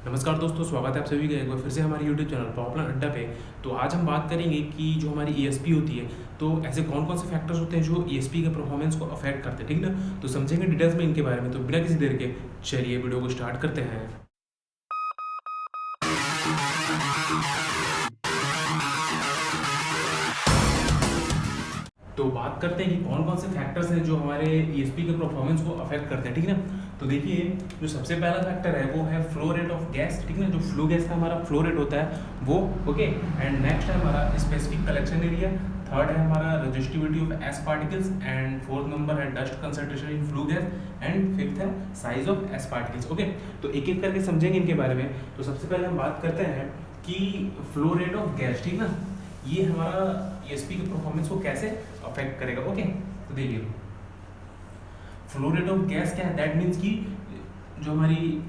नमस्कार दोस्तों, स्वागत है आप सभी का एक बार फिर से हमारे YouTube चैनल पॉपुलर अड्डा पे। तो आज हम बात करेंगे कि जो हमारी ESP होती है, तो ऐसे कौन कौन से फैक्टर्स होते हैं जो ESP के परफॉर्मेंस को अफेक्ट करते हैं, ठीक ना। तो समझेंगे डिटेल्स में इनके बारे में। तो बिना किसी देर के चलिए वीडियो को स्टार्ट करते हैं। तो बात करते हैं कि कौन कौन से फैक्टर्स हैं जो हमारे ESP के परफॉर्मेंस को अफेक्ट करते हैं, ठीक है ना। तो देखिए, जो सबसे पहला फैक्टर है वो है फ्लो रेट ऑफ गैस, ठीक है ना। जो फ्लो गैस का हमारा फ्लो रेट होता है वो, ओके। एंड नेक्स्ट है हमारा स्पेसिफिक कलेक्शन एरिया, थर्ड है हमारा resistivity of ash particles, and fourth number है dust concentration in flow gas, and fifth है size of ash particles, okay. तो एक एक करके समझेंगे इनके बारे में। तो सबसे पहले हम बात करते हैं कि फ्लो रेट ऑफ गैस, ठीक ना, ये हमारा ESP के परफॉर्मेंस को कैसे अफेक्ट करेगा, ओके। तो देखिए, फ्लो रेट ऑफ गैस क्या है, दैट मीन्स कि जो हमारी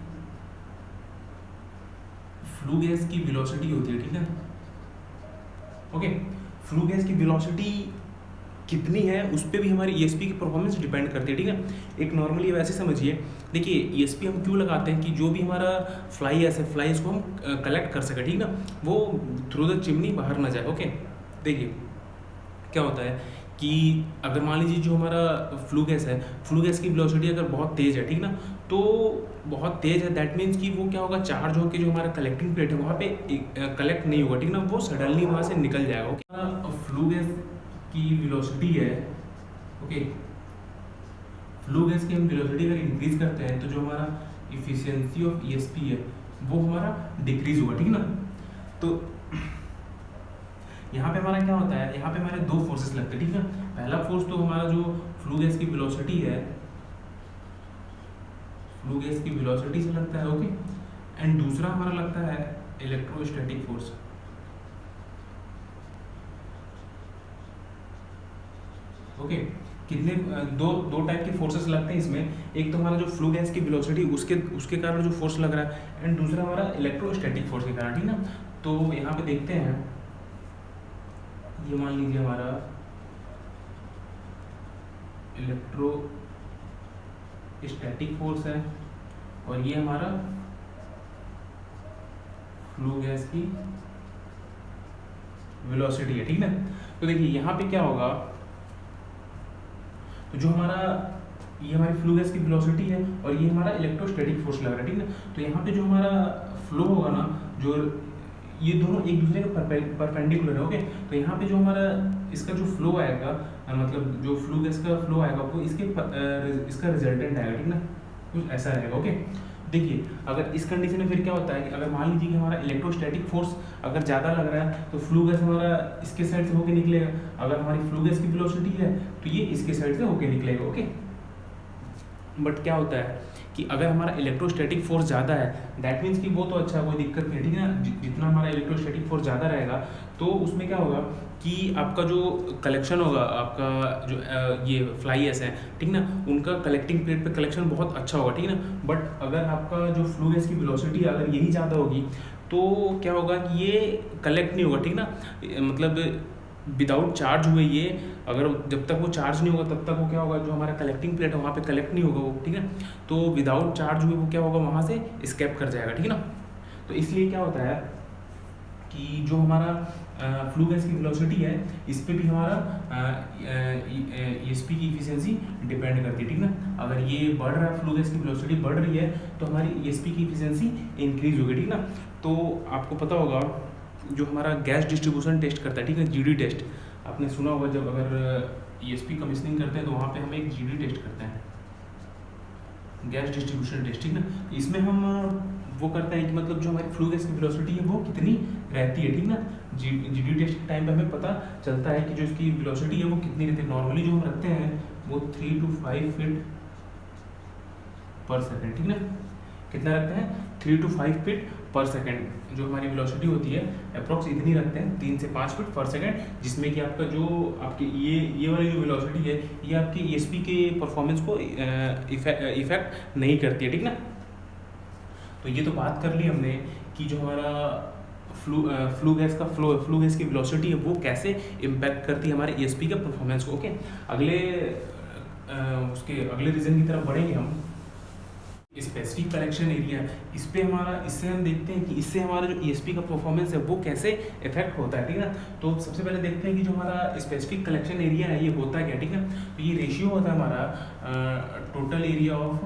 फ्लू गैस की वेलोसिटी होती है, ठीक है, ओके। फ्लू गैस की वेलोसिटी कितनी है उस पर भी हमारी ESP की परफॉर्मेंस डिपेंड करती है, ठीक है। एक नॉर्मली वैसे समझिए, देखिए ESP हम क्यों लगाते हैं कि जो भी हमारा फ्लाई ऐसे फ्लाई इसको हम कलेक्ट कर सके, ठीक ना, वो थ्रू द चिमनी बाहर ना जाए, ओके। देखिए क्या होता है कि अगर मान लीजिए जो हमारा फ्लू गैस है, फ्लू गैस की वेलोसिटी अगर बहुत तेज़ है, ठीक ना, तो बहुत तेज़ है, दैट मीन्स कि वो क्या होगा, चार्ज होकर जो हमारा कलेक्टिंग प्लेट है वहाँ पे कलेक्ट नहीं होगा, ठीक ना, वो सडनली वहाँ से निकल जाएगा, ओके। फ्लू गैस की वेलोसिटी है, ओके, फ्लू गैस की हम वेलोसिटी अगर इंक्रीज करते हैं तो जो हमारा इफिशियंसी ऑफ ESP है वो हमारा डिक्रीज होगा, ठीक ना। तो यहाँ पे हमारा क्या होता है, यहाँ पे हमारे दो फोर्सेस लगते हैं, ठीक है। पहला फोर्स तो हमारा जो फ्लू गैस की वेलोसिटी है, फ्लू गैस की वेलोसिटी से लगता है, ओके। एंड दूसरा हमारा लगता है इलेक्ट्रोस्टैटिक फोर्स, ओके। कितने दो टाइप के फोर्सेस लगते हैं इसमें। एक तो हमारा जो फ्लू गैस की वेलोसिटी उसके उसके कारण जो फोर्स लग रहा है, एंड दूसरा हमारा इलेक्ट्रोस्टैटिक फोर्स के कारण, ठीक ना। तो यहाँ पे देखते हैं, ये मान लीजिए हमारा इलेक्ट्रोस्टैटिक फोर्स है और ये हमारा फ्लू गैस की वेलोसिटी है, ठीक ना। तो देखिए यहाँ पे क्या होगा, तो जो हमारा ये हमारी फ्लू गैस की वेलोसिटी है और ये हमारा इलेक्ट्रोस्टैटिक फोर्स लग रहा है, ठीक ना। तो यहाँ पे जो हमारा फ्लो होगा ना, जो ये दोनों एक दूसरे के परपेंडिकुलर है, ओके। तो यहाँ पे जो हमारा इसका जो फ्लो आएगा, मतलब जो फ्लू गैस का फ्लो आएगा वो इसका रिजल्टेंट आएगा, ठीक ना, कुछ ऐसा रहेगा, ओके। देखिए, अगर इस कंडीशन में फिर क्या होता है कि अगर मान लीजिए कि हमारा इलेक्ट्रोस्टैटिक फोर्स अगर ज़्यादा लग रहा है तो फ्लू गैस हमारा इसके साइड से होके निकलेगा। अगर हमारी फ्लू गैस की वेलोसिटी है तो ये इसके साइड से होके निकलेगा, ओके। बट क्या होता है कि अगर हमारा इलेक्ट्रोस्टैटिक फोर्स ज़्यादा है, दैट मीन्स कि वो तो अच्छा, कोई दिक्कत नहीं, ठीक है ना। जितना हमारा इलेक्ट्रोस्टैटिक फोर्स ज़्यादा रहेगा तो उसमें क्या होगा कि आपका जो कलेक्शन होगा, आपका जो ये फ्लाई एस है, ठीक ना, उनका कलेक्टिंग प्लेट पे कलेक्शन बहुत अच्छा होगा, ठीक है ना। बट अगर आपका जो फ्लू गैस की वेलोसिटी अगर यही ज़्यादा होगी तो क्या होगा कि ये कलेक्ट नहीं होगा, ठीक ना। मतलब विदाउट चार्ज हुए ये, अगर जब तक वो चार्ज नहीं होगा तब तक वो क्या होगा, जो हमारा कलेक्टिंग प्लेट है वहाँ पे कलेक्ट नहीं होगा वो, ठीक है। तो विदाउट चार्ज हुए वो क्या होगा, वहाँ से स्केप कर जाएगा, ठीक है ना। तो इसलिए क्या होता है कि जो हमारा फ्लू गैस की वेलोसिटी है इस पर भी हमारा ESP की इफिशियंसी डिपेंड करती है, ठीक ना। अगर ये बढ़ रहा है, फ्लू गैस की वेलोसिटी बढ़ रही है तो हमारी ESP की इफिशियंसी इंक्रीज होगी, ठीक ना। तो आपको पता होगा जो हमारा गैस डिस्ट्रीब्यूशन टेस्ट करता है, ठीक है, GD टेस्ट, आपने सुना होगा, जब अगर ESP कमीशनिंग करते हैं तो वहाँ पे हम एक GD टेस्ट करते हैं, गैस डिस्ट्रीब्यूशन टेस्ट, ठीक ना। इसमें हम वो करते हैं कि मतलब जो हमारी फ्लू गैस की वेलोसिटी है वो कितनी रहती है, ठीक ना। GD टेस्ट के टाइम पे हमें पता चलता है कि जो इसकी वेलोसिटी है वो कितनी रहती है। नॉर्मली जो हम रखते हैं वो 3 to 5 फीट पर सेकेंड, ठीक ना। कितना रखते हैं, 3 to 5 फीट पर सेकेंड जो हमारी वेलोसिटी होती है, अप्रॉक्स इतनी रखते हैं, 3 से 5 फीट पर सेकेंड, जिसमें कि आपका जो आपकी ये वाली जो वेलोसिटी है ये आपकी ESP के परफॉर्मेंस को इफेक्ट नहीं करती है, ठीक ना। तो ये तो बात कर ली हमने कि जो हमारा फ्लू गैस की वेलोसिटी है वो कैसे इम्पैक्ट करती है हमारे ESP के परफॉर्मेंस को, ओके। उसके अगले रीजन की तरफ बढ़ेंगे हम। स्पेसिफिक कलेक्शन एरिया, इस पे हमारा, इससे हम देखते हैं कि इससे हमारा जो ईएसपी का परफॉर्मेंस है वो कैसे इफेक्ट होता है, ठीक है ना। तो सबसे पहले देखते हैं कि जो हमारा स्पेसिफिक कलेक्शन एरिया है ये होता क्या, ठीक है। तो ये रेशियो होता है हमारा total area of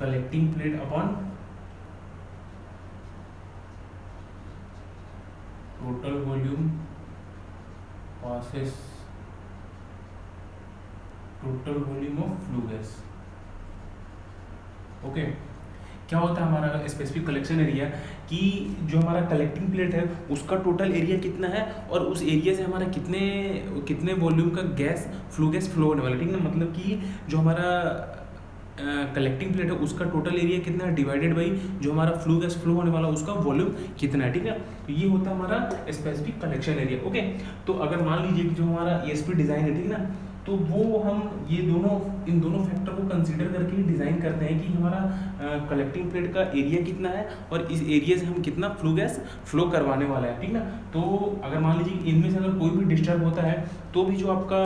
collecting plate upon total volume passes total volume of flue gas. Okay, क्या होता है हमारा स्पेसिफिक कलेक्शन एरिया कि जो हमारा कलेक्टिंग प्लेट है उसका टोटल एरिया कितना है और उस एरिया से हमारा कितने कितने वॉल्यूम का फ्लू गैस फ्लो होने वाला है, ठीक है ना। मतलब कि जो हमारा कलेक्टिंग प्लेट है उसका टोटल एरिया कितना है डिवाइडेड बाई जो हमारा फ्लू गैस फ्लो होने वाला उसका वॉल्यूम कितना है, ठीक है। तो ये होता है हमारा स्पेसिफिक कलेक्शन एरिया। ओके, तो अगर मान लीजिए कि जो हमारा ईएसपी डिज़ाइन है, ठीक है ना, तो वो हम ये इन दोनों फैक्टर को कंसीडर करके ही डिज़ाइन करते हैं कि हमारा कलेक्टिंग प्लेट का एरिया कितना है और इस एरिया से हम कितना फ्लू गैस फ्लो करवाने वाला है, ठीक ना। तो अगर मान लीजिए इनमें से अगर कोई भी डिस्टर्ब होता है तो भी जो आपका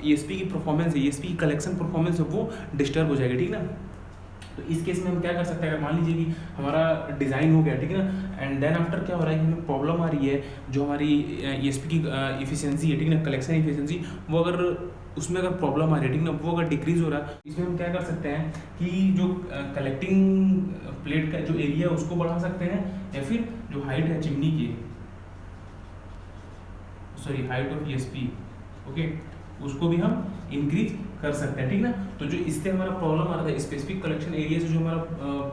ईएसपी की परफॉर्मेंस है, ईएसपी की कलेक्शन परफॉर्मेंस है वो डिस्टर्ब हो जाएगी, ठीक ना। तो इस केस में हम क्या कर सकते हैं, अगर मान लीजिए कि हमारा डिज़ाइन हो गया, ठीक है ना, एंड देन आफ्टर क्या हो रहा है कि हमें प्रॉब्लम आ रही है जो हमारी ईएसपी की इफिशिएंसी है, ठीक है ना, कलेक्शन इफिशिएंसी, वो अगर उसमें अगर प्रॉब्लम आ रही है, ठीक ना, वो अगर डिक्रीज हो रहा है, इसमें हम क्या कर सकते हैं कि जो कलेक्टिंग प्लेट का जो एरिया है उसको बढ़ा सकते हैं या फिर जो हाइट है चिमनी की, sorry height of ESP, okay, उसको भी हम इंक्रीज कर सकते हैं, ठीक ना। तो जो इससे हमारा प्रॉब्लम आ रहा था स्पेसिफिक कलेक्शन एरिया से जो हमारा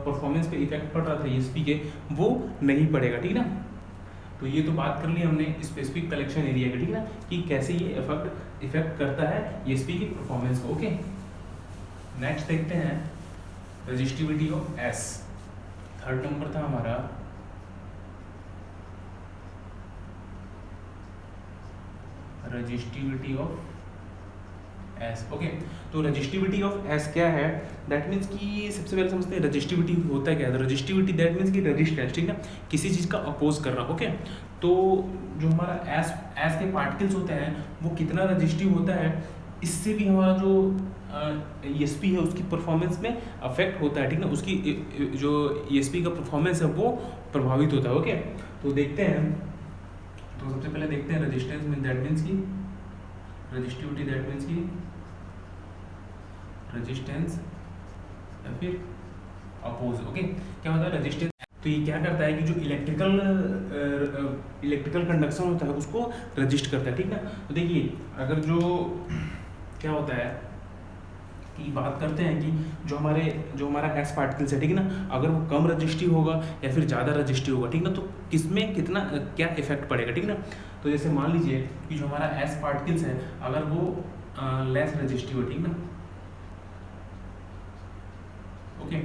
परफॉर्मेंस पे इफेक्ट पड़ रहा था ईएसपी के, वो नहीं पड़ेगा, ठीक ना। तो ये तो बात कर ली हमने स्पेसिफिक कलेक्शन एरिया की, ठीक ना, कि कैसे ये इफेक्ट करता है ईएसपी की परफॉर्मेंस को। ओके, नेक्स्ट देखते हैं resistivity of S. Third number था हमारा रेजिस्टिविटी ऑफ एस। ओके, तो रेजिस्टिविटी ऑफ एस क्या है, दैट मीन्स कि सबसे पहले समझते हैं रेजिस्टिविटी होता क्या है। रेजिस्टिविटी दैट मीन्स कि रेजिस्टेंस, ठीक है, किसी चीज़ का अपोज करना। ओके, तो जो हमारा एस के पार्टिकल्स होते हैं वो कितना रेजिस्टिव होता है, इससे भी हमारा जो ईएसपी है उसकी परफॉर्मेंस में अफेक्ट होता है, ठीक है, उसकी जो ईएसपी का परफॉर्मेंस है वो प्रभावित होता है। ओके, तो देखते हैं, तो सबसे पहले देखते हैं रेजिस्टेंस में, दैट मीन्स की रेजिस्टिविटी, दैट मीन्स की रेजिस्टेंस या फिर अपोज। ओके, क्या होता है रेजिस्टेंस, तो ये क्या करता है कि जो इलेक्ट्रिकल कंडक्शन होता है उसको रजिस्ट करता है, ठीक ना। तो देखिए अगर जो क्या होता है कि बात करते हैं कि जो हमारा एस पार्टिकल्स है, ठीक है ना, अगर वो कम रजिस्टिव होगा या फिर ज़्यादा रजिस्टिव होगा, ठीक ना, तो किसमें कितना क्या इफेक्ट पड़ेगा, ठीक ना। तो जैसे मान लीजिए कि जो हमारा एस पार्टिकल्स है अगर वो लेस रजिस्टिव है, ठीक ना, ओके,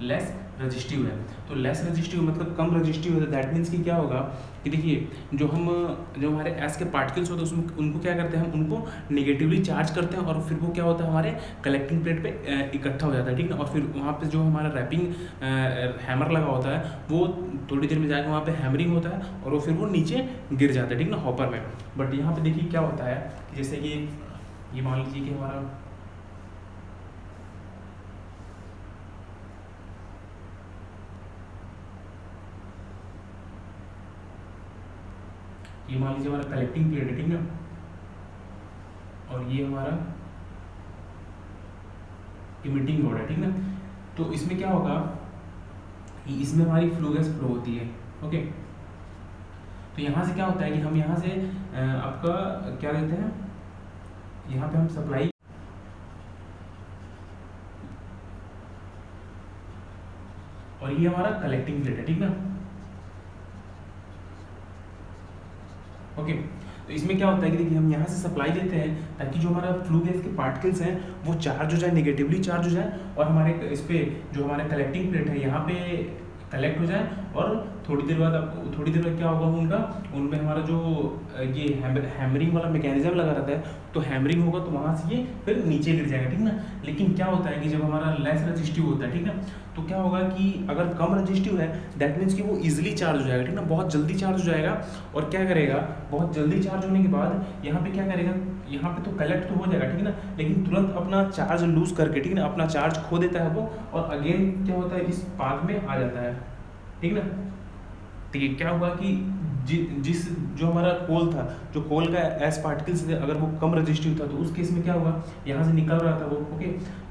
लेस रजिस्टिव है, तो लेस रजिस्टिव मतलब कम रजिस्टिव है, दैट मीन्स कि क्या होगा कि देखिए जो हमारे एस के पार्टिकल्स होते हैं उसमें उनको क्या करते हैं, हम उनको नेगेटिवली चार्ज करते हैं और फिर वो क्या होता है हमारे कलेक्टिंग प्लेट पे इकट्ठा हो जाता है, ठीक ना। और फिर वहाँ पे जो हमारा रैपिंग हैमर लगा होता है वो थोड़ी देर में जाकर वहाँ पे हैमरिंग होता है और वो फिर वो नीचे गिर जाता है, ठीक ना, हॉपर में। बट यहाँ पे देखिए क्या होता है कि जैसे कि ये मान लीजिए कि हमारा ये मान लीजिए हमारा कलेक्टिंग प्लेट है, ठीक ना, और ये हमारा इमिटिंग रोड है, ठीक ना। तो इसमें क्या होगा कि इसमें हमारी फ्लू गैस फ्लो होती है। ओके, तो यहाँ से क्या होता है कि हम यहाँ से आपका क्या देते हैं, यहाँ पे हम सप्लाई, और ये हमारा कलेक्टिंग प्लेट है, ठीक ना। ओके, तो इसमें क्या होता है कि देखिए हम यहाँ से सप्लाई देते हैं ताकि जो हमारा फ्लू गैस के पार्टिकल्स हैं वो चार्ज हो जाए, नेगेटिवली चार्ज हो जाए और हमारे इस पे जो हमारे कलेक्टिंग प्लेट है यहाँ पे कलेक्ट हो जाए और थोड़ी देर बाद क्या होगा उनका, उनमें हमारा जो ये हैमरिंग वाला मैकेनिज्म लगा रहता है, तो हैमरिंग होगा तो वहाँ से ये फिर नीचे गिर जाएगा, ठीक ना। लेकिन क्या होता है कि जब हमारा लेस रजिस्टिव होता है, ठीक ना, तो क्या होगा कि अगर कम रजिस्टिव है दैट मीन्स कि वो इजीली चार्ज हो जाएगा, ठीक ना, बहुत जल्दी चार्ज हो जाएगा। और क्या करेगा, बहुत जल्दी चार्ज होने के बाद यहाँ पे क्या करेगा, यहाँ पे तो कलेक्ट तो हो जाएगा, ठीक है ना, लेकिन तुरंत अपना चार्ज लूज करके, ठीक ना, अपना चार्ज खो देता है वो, और अगेन क्या होता है, इस पाथ में आ जाता है, ठीक ना। ठीक है, क्या हुआ कि जिस जो हमारा कोल था, जो कोल का एस पार्टिकल्स थे, अगर वो कम रजिस्टिव था तो उस केस में क्या हुआ, यहाँ से निकल रहा था वो, ओके,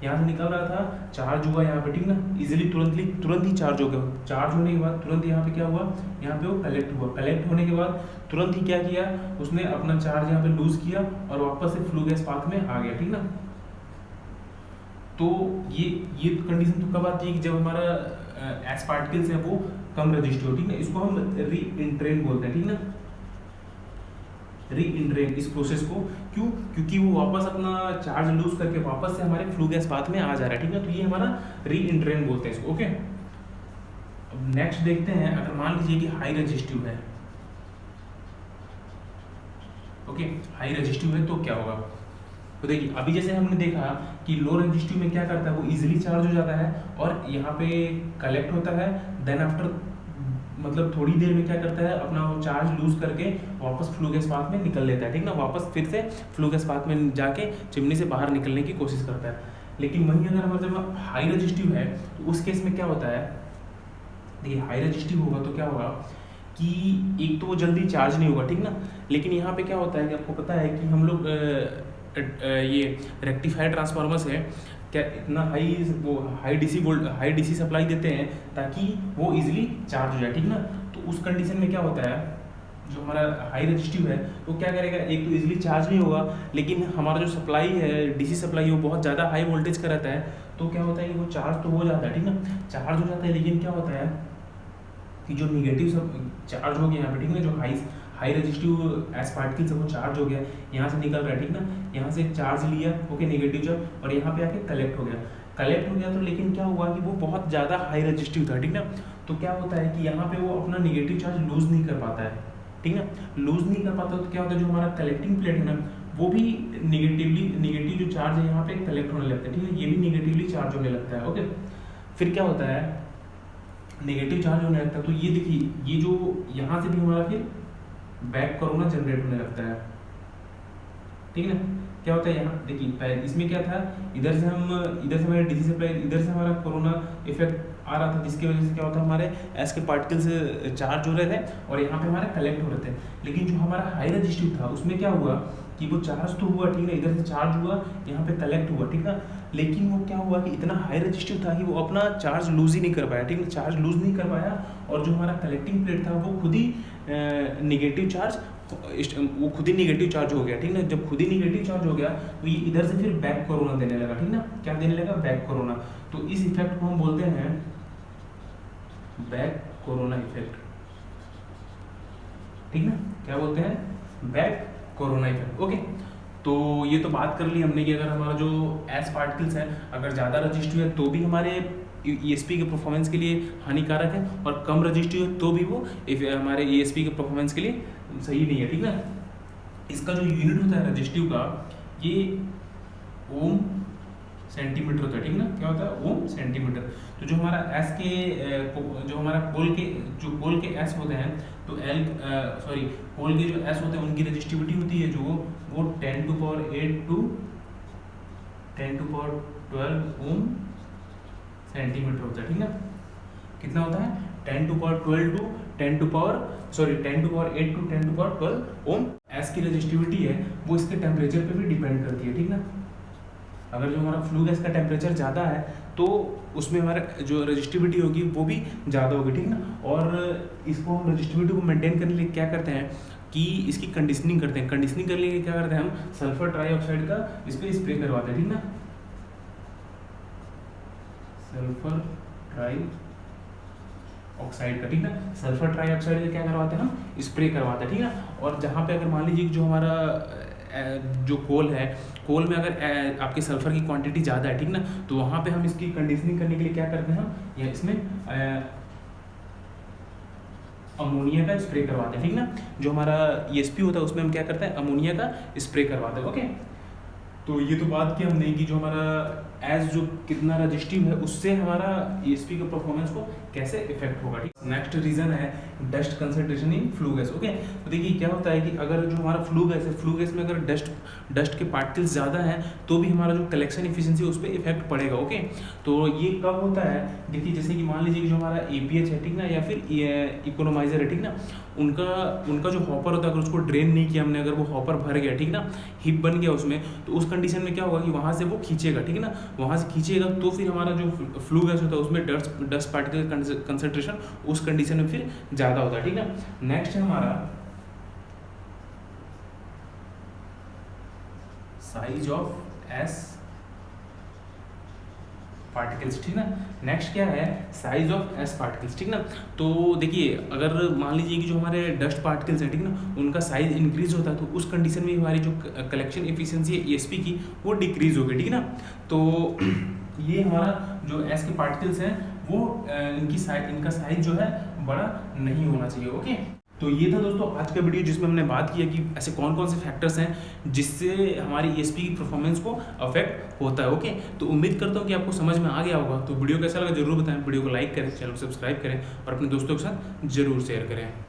यहाँ से निकल रहा था, चार्ज हुआ यहाँ पे, ठीक ना, इजीली तुरंत ही चार्ज हो गया। चार्ज होने के बाद तुरंत यहाँ पे क्या हुआ, यहाँ पे वो कलेक्ट हुआ। कलेक्ट होने के बाद तुरंत ही क्या किया, उसने अपना चार्ज यहाँ पे लूज किया और वापस से फ्लू गैस पाथ में आ गया, ठीक ना। तो ये कंडीशन तो कब आती है कि जब हमारा एस पार्टिकल्स है वो कम रजिस्टिव हो, ठीक है। इसको हम री इंट्रेन बोलते हैं, ठीक ना, री इंट्रेन इस प्रोसेस को। क्यों, क्योंकि वो वापस अपना चार्ज लूज करके वापस से हमारे फ्लू गैस पाथ में आ जा रहा है, ठीक है। तो ये हमारा री इंट्रेन बोलते हैं इसको, ओके। अब नेक्स्ट देखते हैं, अगर मान लीजिए कि हाई रजिस्टिव है, ओके, हाई रजिस्टिव है तो क्या होगा। तो देखिए अभी जैसे हमने देखा कि लो रजिस्टिव में क्या करता है, वो इजीली चार्ज हो जाता है और यहाँ पे कलेक्ट होता है, देन आफ्टर मतलब थोड़ी देर में क्या करता है, अपना वो चार्ज लूज करके वापस फ्लू गैस पाथ में निकल लेता है, ठीक ना, वापस फिर से फ्लू गैस पाथ में जाके चिमनी से बाहर निकलने की कोशिश करता है। लेकिन वहीं अगर हमारे जब हाई रजिस्टिव है तो उस केस में क्या होता है, देखिए हाई रजिस्टिव होगा तो क्या होगा कि एक तो वो जल्दी चार्ज नहीं होगा, ठीक ना। लेकिन यहाँ पे क्या होता है कि आपको पता है कि हम लोग ये रेक्टिफायर ट्रांसफार्मर्स है क्या, इतना हाई डीसी सप्लाई देते हैं ताकि वो इजीली चार्ज हो जाए, ठीक ना। तो उस कंडीशन में क्या होता है, जो हमारा हाई रजिस्टिव है तो क्या करेगा, एक तो इजीली चार्ज नहीं होगा, लेकिन हमारा जो सप्लाई है डीसी सप्लाई वो बहुत ज़्यादा हाई वोल्टेज का रहता है। तो क्या होता है कि वो चार्ज तो हो जाता है, ठीक ना, चार्ज हो जाता है, लेकिन क्या होता है कि जो निगेटिव सब चार्ज हो गया यहाँ पे, ठीक ना, जो हाई रजिस्टिव एस पार्टिकल्स है वो चार्ज हो गया, यहाँ से निकल रहा है, ठीक ना, यहाँ से चार्ज लिया, ओके, नेगेटिव जब, और यहाँ पे आके कलेक्ट हो गया तो लेकिन क्या हुआ कि वो बहुत ज़्यादा हाई रजिस्टिव था, ठीक ना। तो क्या होता है कि यहाँ पे वो अपना नेगेटिव चार्ज लूज नहीं कर पाता है, ठीक ना, लूज नहीं कर पाता तो क्या होता है, जो हमारा कलेक्टिंग प्लेट है ना वो भी निगेटिव जो चार्ज है यहाँ पे कलेक्ट होने लगता है, ठीक है, ये भी निगेटिवली चार्ज होने लगता है, ओके। फिर क्या होता है, नेगेटिव चार्ज होने लगता है, तो ये देखिए ये जो यहाँ से भी हमारा फिर बैक कोरोना जनरेट होने लगता है, ठीक है ना। क्या होता है यहाँ देखिए, इसमें क्या था, इधर से हमारे डीसी सप्लाई, इधर से हमारा कोरोना इफेक्ट आ रहा था, जिसकी वजह से क्या होता है, हमारे एस के पार्टिकल्स चार्ज हो रहे थे और यहाँ पे हमारे कलेक्ट हो रहे थे। लेकिन जो हमारा हाई रजिस्टिव था उसमें क्या हुआ कि वो चार्ज तो हुआ, ठीक है, इधर से चार्ज हुआ, यहाँ पे कलेक्ट हुआ, ठीक है, लेकिन वो क्या हुआ कि इतना हाई रजिस्टिव था कि वो अपना चार्ज लूज ही नहीं कर पाया, ठीक है, चार्ज लूज नहीं कर पाया, और जो हमारा कलेक्टिंग प्लेट था वो खुद ही निगेटिव चार्ज हो गया, ठीक ना। जब खुद ही निगेटिव चार्ज हो गया तो ये इधर से फिर बैक कोरोना देने लगा, ठीक ना, क्या देने लगा, बैक कोरोना। तो इस इफेक्ट को हम बोलते हैं बैक कोरोना इफेक्ट, ठीक ना, क्या बोलते हैं, बैक कोरोना इफेक्ट, ओके। तो ये तो बात कर ली हमने कि अगर हमारा जो एस पार्टिकल्स है अगर ज़्यादा रजिस्टिव है तो भी हमारे ESP के परफॉर्मेंस के लिए हानिकारक है, और कम रजिस्टिव है तो भी वो हमारे ESP के परफॉर्मेंस के लिए सही नहीं है, ठीक ना। इसका जो यूनिट होता है रजिस्टिव का, ये ओम सेंटीमीटर होता है, ठीक ना, क्या होता है, ओम सेंटीमीटर। तो जो हमारा एस के जो हमारा कोल के एस होते हैं, तो कोल के जो एस होते हैं उनकी रजिस्टिविटी होती है जो वो 10⁸ to 10⁻12 ओम सेंटीमीटर होता है, ठीक ना। कितना होता है, 10⁻12 to 10⁸ to 10⁻12 ओम। एस की रजिस्टिविटी है वो इसके टेम्परेचर पे भी डिपेंड करती है, ठीक ना। अगर जो हमारा फ्लू गैस का टेम्परेचर ज़्यादा है तो उसमें हमारा जो रजिस्टिविटी होगी वो भी ज़्यादा होगी, ठीक ना। और इसको हम रजिस्टिविटी को मेंटेन करने के लिए क्या करते हैं कि इसकी कंडीशनिंग करते हैं। कंडीशनिंग करने के लिए क्या करते हैं, हम सल्फर ट्राईऑक्साइड का इस पर स्प्रे करवाते हैं, ठीक ना, सल्फर ट्राई ऑक्साइड का, ठीक ना, सल्फर ट्राईऑक्साइड का क्या करवाते हैं, हम स्प्रे करवाते हैं, ठीक है। और जहाँ पे अगर मान लीजिए जो हमारा जो कोल है, कोल में अगर आपके सल्फर की क्वांटिटी ज़्यादा है, ठीक ना, तो वहाँ पे हम इसकी कंडीशनिंग करने के लिए क्या करते हैं, हम या इसमें अमोनिया का स्प्रे करवाते हैं, ठीक ना। जो हमारा ESP होता है उसमें हम क्या करते हैं, अमोनिया का स्प्रे करवाते हैं, ओके। तो ये तो बात की हमने कि जो हमारा एज जो कितना रजिस्टिव है उससे हमारा ESP के परफॉर्मेंस को कैसे इफेक्ट होगा, ठीक। नेक्स्ट रीजन है डस्ट कंसंट्रेशन इन फ्लू गैस, ओके। तो देखिए क्या होता है कि अगर जो हमारा फ्लू गैस है, फ्लू गैस में अगर डस्ट के पार्टिकल्स ज़्यादा हैं तो भी हमारा जो कलेक्शन इफिशिएंसी उस पर इफेक्ट पड़ेगा, ओके। तो ये कब होता है, देखिए जैसे कि मान लीजिए कि जो हमारा APH है, ठीक ना, या फिर इकोनोमाइजर है, ठीक ना, उनका जो हॉपर होता है अगर उसको ड्रेन नहीं किया हमने, अगर वो हॉपर भर गया, ठीक ना, हिप बन गया उसमें, तो उस कंडीशन में क्या होगा कि वहाँ से वो खींचेगा, ठीक है ना, वहाँ से खींचेगा तो फिर हमारा जो फ्लू गैस होता है उसमें डस्ट पार्टिकल कंसंट्रेशन उस कंडीशन में फिर ज़्यादा होता है, ठीक ना। नेक्स्ट है हमारा साइज ऑफ एस पार्टिकल्स, ठीक ना। नेक्स्ट क्या है, साइज ऑफ एस पार्टिकल्स, ठीक ना। तो देखिए अगर मान लीजिए कि जो हमारे डस्ट पार्टिकल्स हैं, ठीक ना, उनका साइज इंक्रीज होता है तो उस कंडीशन में हमारी जो कलेक्शन एफिशिएंसी है ESP की वो डिक्रीज होगी, ठीक ना। तो ये हमारा जो एस के पार्टिकल्स हैं वो इनका साइज जो है बड़ा नहीं होना चाहिए, ओके। तो ये था दोस्तों आज का वीडियो जिसमें हमने बात किया कि ऐसे कौन कौन से फैक्टर्स हैं जिससे हमारी ESP की परफॉर्मेंस को अफेक्ट होता है, ओके। तो उम्मीद करता हूँ कि आपको समझ में आ गया होगा। तो वीडियो कैसा लगा जरूर बताएं, वीडियो को लाइक करें, चैनल को सब्सक्राइब करें और अपने दोस्तों के साथ जरूर शेयर करें।